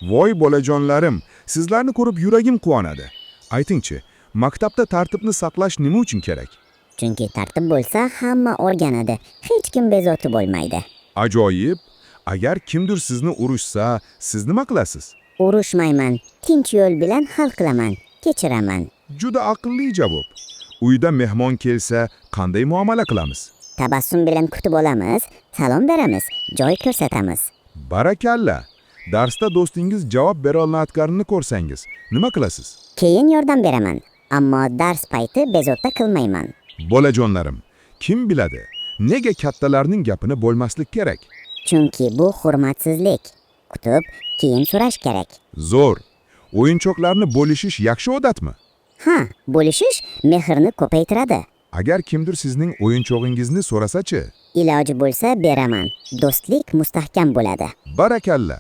Voy bolajonlarim, sizlarni ko'rib yuragim quvonadi. Aytingchi, maktabda tartibni saqlash nima uchun kerak? Chunki tartib bo'lsa, hamma o'rganadi. Hech kim bezovta bo'lmaydi. Ajoyib. Agar kimdir sizni urushsa, siz nima qilasiz? Urushmayman, tinch yo'l bilan hal qilaman, kechiraman. Juda aqlli javob. Uyda mehmon kelsa, qanday muomala qilamiz? Tabassum bilan kutib olamiz, salom beramiz, joy ko'rsatamiz. Barakalla. Darsda do'stingiz javob bera olmayotganini ko'rsangiz, nima qilasiz? Keyin yordam beraman, ammo dars payti bezovta qilmayman. Bolajonlarim, kim biladi, nega kattalarning gapini bo'lmaslik kerak? Chunki bu hurmatsizlik. Kutib, keyin so'rash kerak. Zo'r. O'yinchoqlarni bo'lishish yaxshi odatmi? Ha, bo'lishish mehrni ko'paytiradi. Agar kimdir sizning o'yinchog'ingizni so'rasa-chi? Iloji bo'lsa beraman. Do'stlik mustahkam bo'ladi. Barakalla.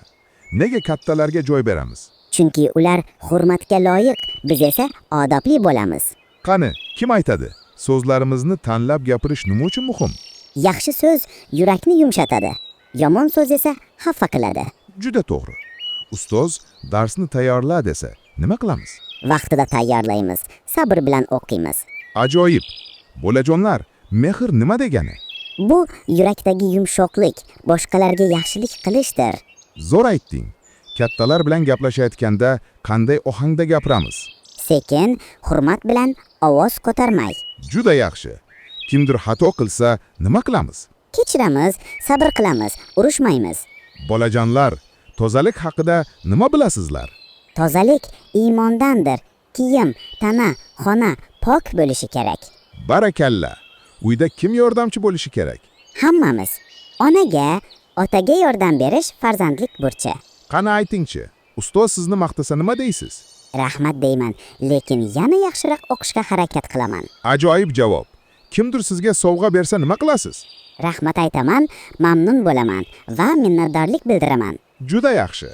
Nega kattalarga joy beramiz? Chunki ular hurmatga loyiq, biz esa odobli bo'lamiz. Qani, kim aytadi? So'zlarimizni tanlab gapirish nima uchun muhim? Yaxshi so'z yurakni yumshatadi. Yomon so'z esa xafa qiladi. Juda to'g'ri. Ustoz darsni tayyorla desa, nima qilamiz? Vaqtida tayyorlaymiz, sabr bilan o'qiymiz. Ajoyib. Bolajonlar, mehr nima degani? Bu yurakdagi yumshoqlik, boshqalarga yaxshilik qilishdir. Zo'r aytding. Kattalar bilan gaplashayotganda qanday ohangda gapiramiz? Sekin, hurmat bilan ovoz ko'tarmay. Juda yaxshi. Kimdir xato qilsa, nima qilamiz? Kechiramiz, sabr qilamiz, urushmaymiz. Bolajonlar, tozalik haqida nima bilasizlar? Tozalik iymondandir. Kiyim, tana, xona pok bo'lishi kerak. Barakalla. Uyda kim yordamchi bo'lishi kerak? Hammamiz. Onaga, otaga yordam berish farzandlik burchi. Qani aytingchi, ustoz sizni maqtasa nima deysiz? Rahmat deyman, lekin yana yaxshiroq o'qishga harakat qilaman. Ajoyib javob. Kimdir sizga sovg'a bersa nima qilasiz? Rahmat aytaman, mamnun bo'laman va minnatdorlik bildiraman. Juda yaxshi.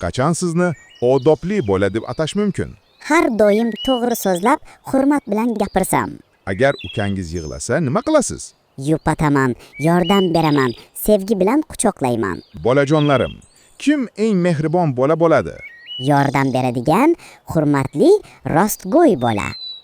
Qachon sizni odobli bola deb atash mumkin? Har doim to'g'ri so'zlab, hurmat bilan gapirsam. Agar ukangiz yig'lasa nima qilasiz? Yupataman, yordam beraman, sevgi bilan quchoqlayman. Bolajonlarim, kim eng mehribon bola bo'ladi? Yordam beradigan, hurmatli, rostgo'y bola.